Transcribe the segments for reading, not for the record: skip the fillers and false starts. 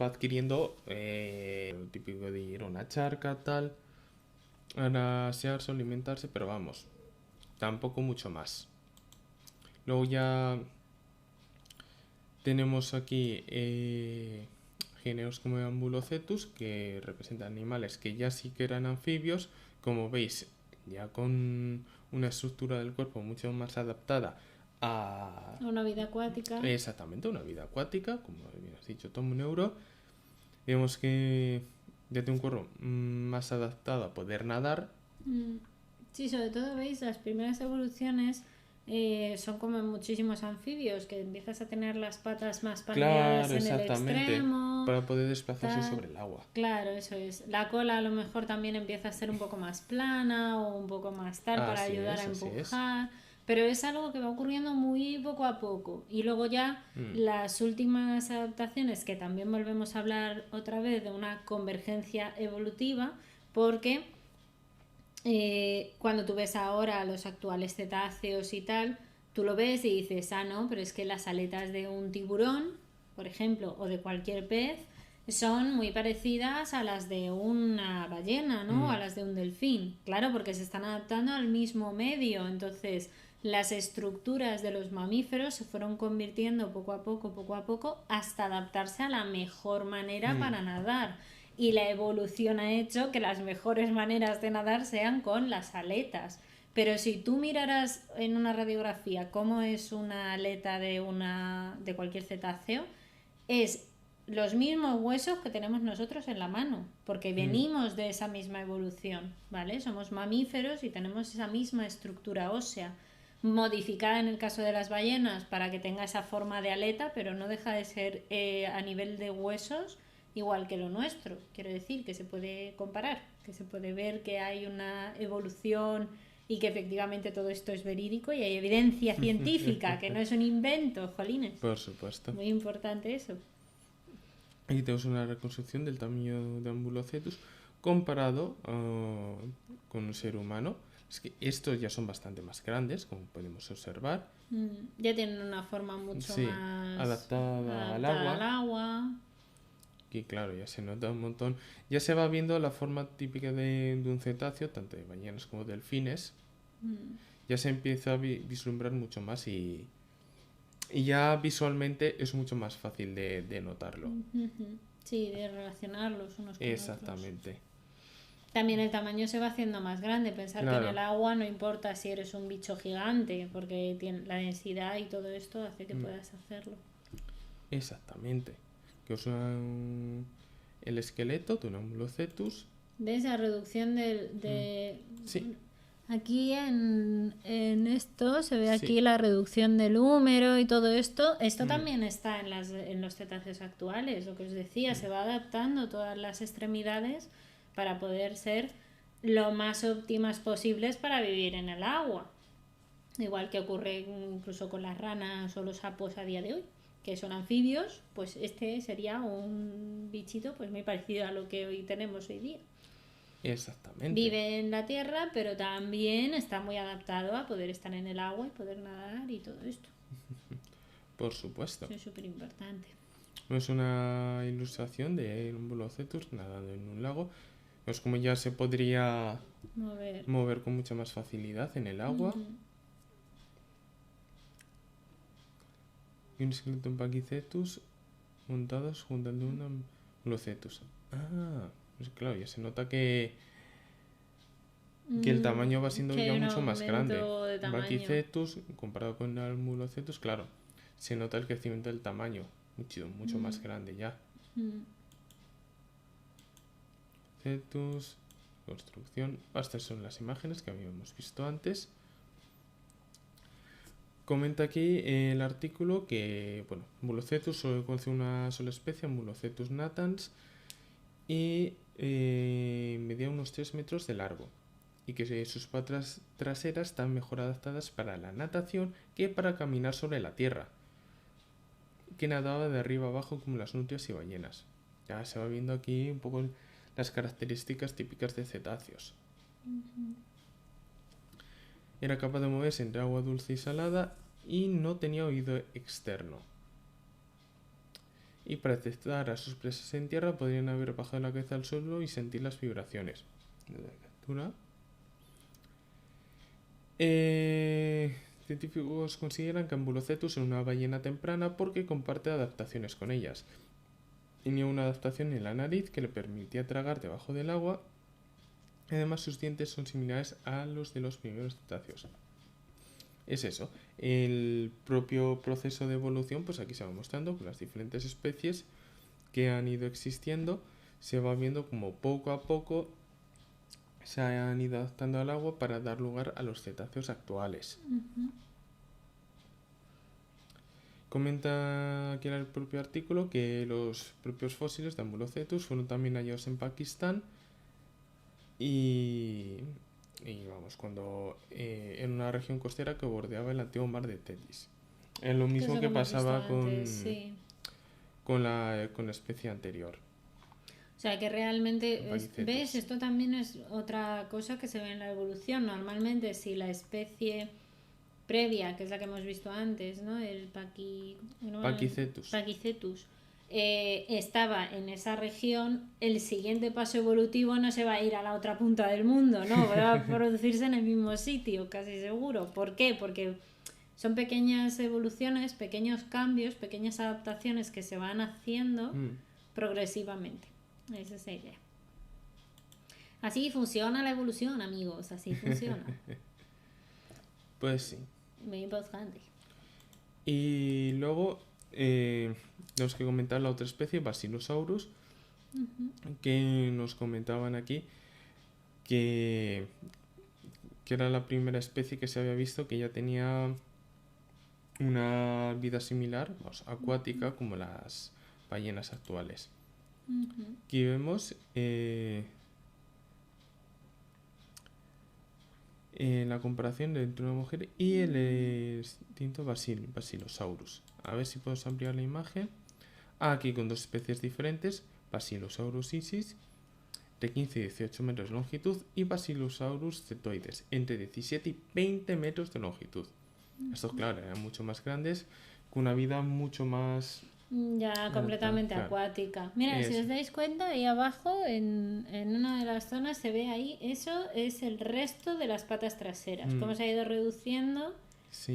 Va adquiriendo lo típico de ir a una charca, tal, a asearse, alimentarse, pero vamos, tampoco mucho más. Luego ya tenemos aquí géneros como Ambulocetus, que representan animales que ya sí que eran anfibios, como veis, ya con una estructura del cuerpo mucho más adaptada a Una vida acuática. exactamente una vida acuática, como bien has dicho, Tom Neuro. Vemos que ya tiene un cuerpo más adaptado a poder nadar. Mm, Sí, sobre todo veis las primeras evoluciones son como en muchísimos anfibios, que empiezas a tener las patas más palmeadas Claro, en el exactamente, extremo, para poder desplazarse tal. sobre el agua. Claro, eso es. La cola a lo mejor también empieza a ser un poco más plana o un poco más tal para Así ayudar a es, así es. empujar, pero es algo que va ocurriendo muy poco a poco. Y luego ya Mm, las últimas adaptaciones, que también volvemos a hablar otra vez de una convergencia evolutiva, porque cuando tú ves ahora los actuales cetáceos y tal, tú lo ves y dices, ah, no, pero es que las aletas de un tiburón, por ejemplo, o de cualquier pez, son muy parecidas a las de una ballena, ¿no? A mm, las de un delfín. Claro, porque se están adaptando al mismo medio. Entonces, las estructuras de los mamíferos se fueron convirtiendo poco a poco, hasta adaptarse a la mejor manera mm. para nadar. Y la evolución ha hecho que las mejores maneras de nadar sean con las aletas. Pero si tú miraras en una radiografía cómo es una aleta de cualquier cetáceo, es los mismos huesos que tenemos nosotros en la mano, porque Mm, venimos de esa misma evolución, ¿vale? Somos mamíferos y tenemos esa misma estructura ósea, modificada en el caso de las ballenas para que tenga esa forma de aleta, pero no deja de ser a nivel de huesos igual que lo nuestro. Quiero decir que se puede comparar, que se puede ver que hay una evolución y que efectivamente todo esto es verídico y hay evidencia científica, que no es un invento, jolines. por supuesto. Muy importante eso. Aquí tenemos una reconstrucción del tamaño de Ambulocetus comparado con un ser humano. Es que estos ya son bastante más grandes, como podemos observar. Ya tienen una forma mucho Sí, más adaptada al adaptada al agua. agua. Que claro, ya se nota un montón. Ya se va viendo la forma típica de un cetáceo, tanto de ballenas como delfines. Ya se empieza a vislumbrar mucho más y ya visualmente es mucho más fácil de notarlo. Sí, de relacionarlos unos con otros. Exactamente. También el tamaño se va haciendo más grande. Pensar que en el Claro, agua no importa si eres un bicho gigante, porque tiene la densidad y todo esto hace que mm, puedas hacerlo. exactamente. Que usan el esqueleto de un Ambulocetus. ¿Ves? La reducción Mm, sí, aquí en esto se ve sí. aquí la reducción del húmero y todo esto. Esto Mm, también está en los cetáceos actuales, lo que os decía, se va adaptando todas las extremidades para poder ser lo más óptimas posibles para vivir en el agua. Igual que ocurre incluso con las ranas o los sapos a día de hoy, que son anfibios, pues este sería un bichito pues muy parecido a lo que hoy tenemos hoy día. exactamente. Vive en la tierra, pero también está muy adaptado a poder estar en el agua y poder nadar y todo esto. Por supuesto. Eso es súper importante. Es una ilustración de un Ambulocetus nadando en un lago. Es como ya se podría Mover. mover con mucha más facilidad en el agua. Y un esqueleto en Pachycetus montados junto al de un Ambulocetus. Ah, pues claro, ya se nota que el tamaño va siendo Que ya hay un mucho más grande. aumento de tamaño. Pachycetus, comparado con el Ambulocetus, claro, se nota el crecimiento del tamaño. Mucho, mucho más grande ya. Cetus, construcción. Estas son las imágenes que habíamos visto antes. Comenta aquí el artículo que, bueno, Ambulocetus solo conoce una sola especie, Ambulocetus natans, y medía unos 3 metros de largo. Y que sus patas traseras están mejor adaptadas para la natación que para caminar sobre la tierra, que nadaba de arriba abajo como las nutrias y ballenas. Ya se va viendo aquí un poco las características típicas de cetáceos. Era capaz de moverse entre agua dulce y salada y no tenía oído externo. y para detectar a sus presas en tierra podrían haber bajado la cabeza al suelo y sentir las vibraciones. De la captura. Científicos consideran que Ambulocetus es una ballena temprana porque comparte adaptaciones con ellas. Tenía una adaptación en la nariz que le permitía tragar debajo del agua. Además, sus dientes son similares a los de los primeros cetáceos. Es eso, el propio proceso de evolución, pues aquí se va mostrando con las diferentes especies que han ido existiendo. Se va viendo como poco a poco se han ido adaptando al agua para dar lugar a los cetáceos actuales. Comenta aquí en el propio artículo que los propios fósiles de Ambulocetus fueron también hallados en Pakistán y vamos, cuando en una región costera que bordeaba el antiguo mar de Tetis. Es lo mismo que pasaba con la especie anterior. O sea que realmente, ¿ves? Esto también es otra cosa que se ve en la evolución. Normalmente si la previa, que es la que hemos visto antes, ¿no? El Paquicetus, estaba en esa región, el siguiente paso evolutivo no se va a ir a la otra punta del mundo, ¿no? Va a producirse en el mismo sitio, casi seguro. ¿Por qué? Porque son pequeñas evoluciones, pequeños cambios, pequeñas adaptaciones que se van haciendo progresivamente. Esa es la idea. Así funciona la evolución, amigos, así funciona. Pues sí. Muy importante. Y luego tenemos que comentar la otra especie, Basilosaurus, que nos comentaban aquí que era la primera especie que se había visto que ya tenía una vida similar, acuática, como las ballenas actuales. Aquí vemos la comparación entre una mujer y el extinto Basilosaurus. A ver si podemos ampliar la imagen. Aquí con dos especies diferentes, Basilosaurus isis, de 15 y 18 metros de longitud, y Basilosaurus cetoides, entre 17 y 20 metros de longitud. Estos, claro, eran mucho más grandes, con una vida mucho más... Ya, completamente acuática. Mira, si os dais cuenta, ahí abajo, en una de las zonas, se ve ahí, eso es el resto de las patas traseras. Cómo se ha ido reduciendo,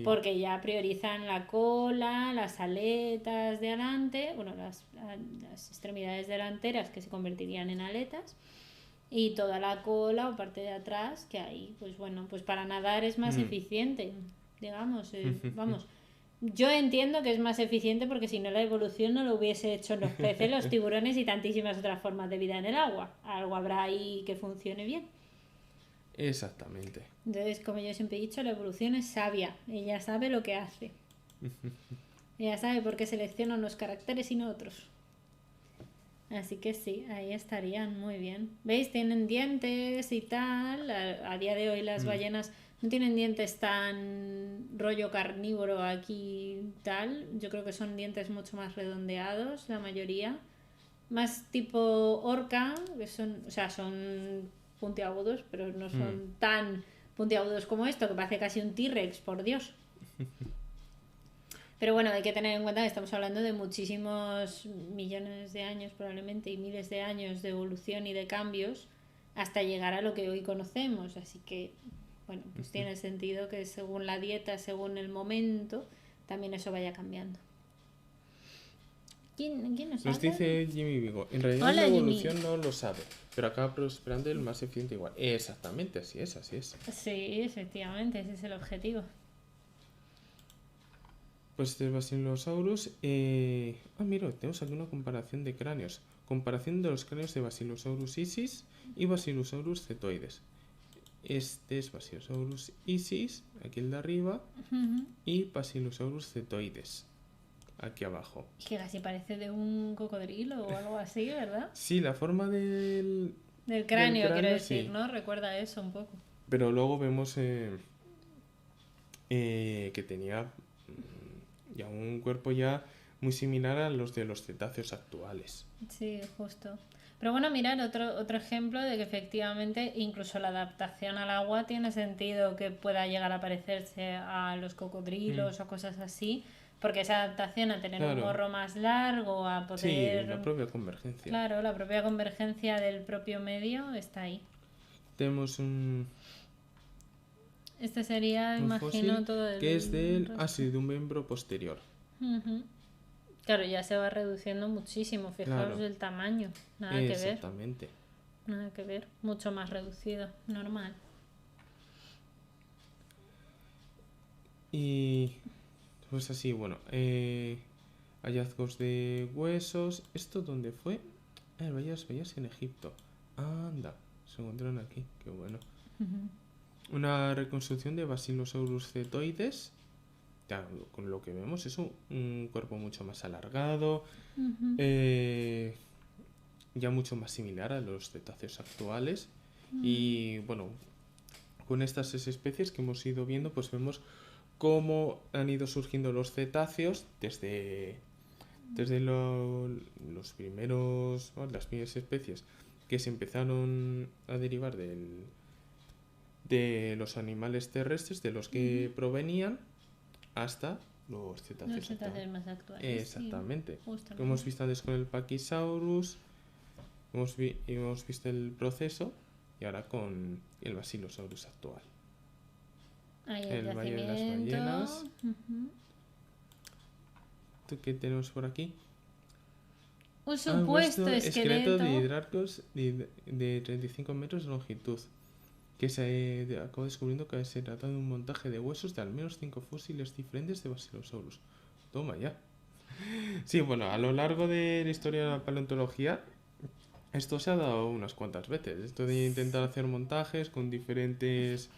porque ya priorizan la cola, las aletas de adelante, bueno, las extremidades delanteras que se convertirían en aletas, y toda la cola o parte de atrás, que ahí, pues bueno, pues para nadar es más eficiente, digamos, vamos... Yo entiendo que es más eficiente porque si no la evolución no lo hubiese hecho en los peces, los tiburones y tantísimas otras formas de vida en el agua. Algo habrá ahí que funcione bien. Exactamente. Entonces, como yo siempre he dicho, la evolución es sabia. Ella sabe lo que hace. Ella sabe por qué selecciona unos caracteres y no otros. Así que sí, ahí estarían muy bien. ¿Veis? Tienen dientes y tal. A día de hoy las ballenas... no tienen dientes tan rollo carnívoro aquí tal. Yo creo que son dientes mucho más redondeados, la mayoría. Más tipo orca, que son, o sea, son puntiagudos, pero no son tan puntiagudos como esto, que parece casi un T-Rex, por Dios. Pero bueno, hay que tener en cuenta que estamos hablando de muchísimos millones de años probablemente y miles de años de evolución y de cambios hasta llegar a lo que hoy conocemos. Así que... bueno, pues tiene sentido que según la dieta, según el momento, también eso vaya cambiando. ¿Quién nos habla? Nos dice Jimmy Vigo. En realidad la evolución no lo sabe, pero acaba prosperando el más eficiente igual. Exactamente, así es, así es. Sí, efectivamente, ese es el objetivo. Pues este es Basilosaurus. Mira, tenemos aquí una comparación de cráneos. Comparación de los cráneos de Basilosaurus isis y Basilosaurus cetoides. Este es Basilosaurus isis, aquí el de arriba, y Basilosaurus cetoides, aquí abajo. Que casi parece de un cocodrilo o algo así, ¿verdad? Sí, la forma del cráneo, quiero decir, sí. ¿No? Recuerda eso un poco. Pero luego vemos que tenía ya un cuerpo ya muy similar a los de los cetáceos actuales. Sí, justo. Pero bueno, mirad, otro ejemplo de que efectivamente incluso la adaptación al agua tiene sentido que pueda llegar a parecerse a los cocodrilos o cosas así, porque esa adaptación a tener un Claro. morro más largo, a Sí, poder... la propia convergencia. Claro, la propia convergencia del propio medio está ahí. Tenemos Este sería, un imagino, fósil todo el que es del resto. sí, de un miembro posterior. Ujú. Claro, ya se va reduciendo muchísimo. Fijaos Claro. el tamaño. Nada que ver. Exactamente. Nada que ver. Mucho más reducido. Normal. Y pues así, bueno, hallazgos de huesos. ¿Esto dónde fue? Veías en Egipto. Anda, se encontraron aquí, qué bueno. Una reconstrucción de Basilosaurus cetoides. Ya, con lo que vemos es un cuerpo mucho más alargado, ya mucho más similar a los cetáceos actuales. Y bueno, con estas 6 especies que hemos ido viendo, pues vemos cómo han ido surgiendo los cetáceos desde los primeros, ¿no? Las primeras especies que se empezaron a derivar de los animales terrestres de los que provenían hasta los cetáceos Los cetáceos más actuales. Exactamente. Sí, Como hemos visto antes con el Pachysaurus, hemos visto el proceso y ahora con el Basilosaurus actual. Ahí El Valle de las yacimiento. Ballenas. ¿Qué tenemos por aquí? Un supuesto esqueleto. de hidrarcos de 35 metros de longitud, que se acabó descubriendo que se trata de un montaje de huesos de al menos 5 fósiles diferentes de Basilosaurus. Toma ya. Sí, bueno, a lo largo de la historia de la paleontología, esto se ha dado unas cuantas veces. Esto de intentar hacer montajes con diferentes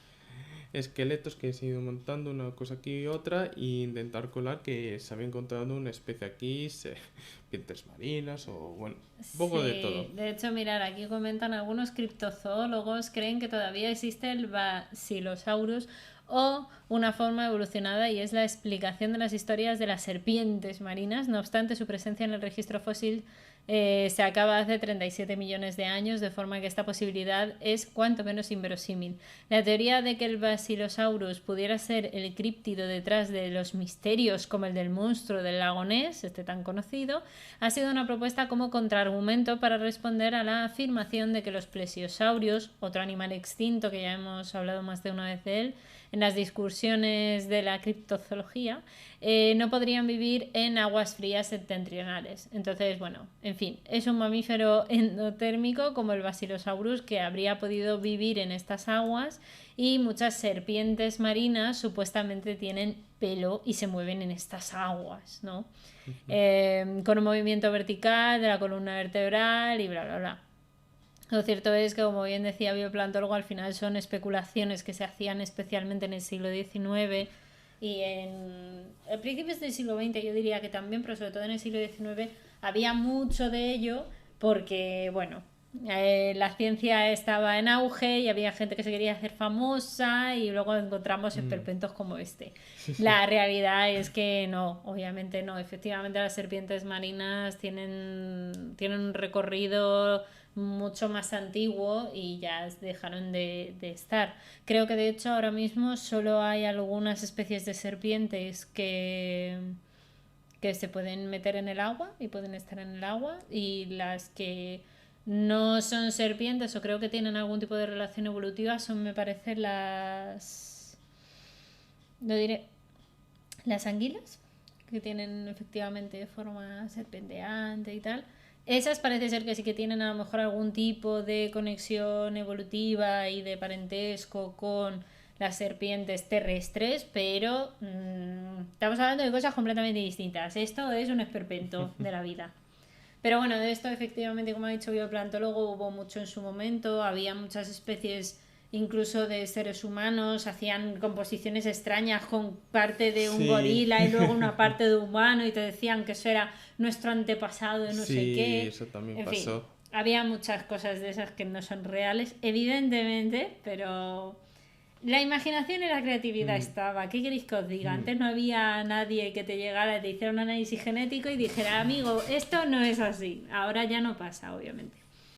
esqueletos que se han ido montando una cosa aquí y otra e intentar colar que se había encontrado una especie aquí, serpientes marinas o bueno, un poco de todo. De hecho, mirar, aquí comentan algunos criptozoólogos creen que todavía existe el Basilosaurus o una forma evolucionada y es la explicación de las historias de las serpientes marinas. No obstante, su presencia en el registro fósil se acaba hace 37 millones de años, de forma que esta posibilidad es cuanto menos inverosímil. La teoría de que el Basilosaurus pudiera ser el críptido detrás de los misterios como el del monstruo del lago Ness, este tan conocido, ha sido una propuesta como contraargumento para responder a la afirmación de que los plesiosaurios, otro animal extinto que ya hemos hablado más de una vez de él, en las discusiones de la criptozoología, no podrían vivir en aguas frías septentrionales. Entonces, bueno, en fin, es un mamífero endotérmico como el Basilosaurus que habría podido vivir en estas aguas y muchas serpientes marinas supuestamente tienen pelo y se mueven en estas aguas, ¿no? Con un movimiento vertical de la columna vertebral y bla, bla, bla. Lo cierto es que, como bien decía Bioplantólogo, al final son especulaciones que se hacían especialmente en el siglo XIX y a principios del siglo XX yo diría que también, pero sobre todo en el siglo XIX había mucho de ello porque, bueno, la ciencia estaba en auge y había gente que se quería hacer famosa y luego encontramos esperpentos como este. La realidad es que no, obviamente no. Efectivamente las serpientes marinas tienen un recorrido mucho más antiguo y ya dejaron de estar. Creo que de hecho ahora mismo solo hay algunas especies de serpientes que se pueden meter en el agua y pueden estar en el agua y las que no son serpientes o creo que tienen algún tipo de relación evolutiva son, me parece, las anguilas, que tienen efectivamente forma serpenteante y tal. Esas parece ser que sí que tienen a lo mejor algún tipo de conexión evolutiva y de parentesco con las serpientes terrestres, pero estamos hablando de cosas completamente distintas. Esto es un esperpento de la vida. Pero bueno, de esto efectivamente, como ha dicho Bioplantólogo, hubo mucho en su momento, había muchas especies incluso de seres humanos, hacían composiciones extrañas con parte de un gorila y luego una parte de humano y te decían que eso era nuestro antepasado de no sé qué. Sí, eso también en pasó. Fin, había muchas cosas de esas que no son reales, evidentemente, pero la imaginación y la creatividad estaba. ¿Qué queréis que os diga? Antes no había nadie que te llegara y te hiciera un análisis genético y dijera, amigo, esto no es así. Ahora ya no pasa, obviamente.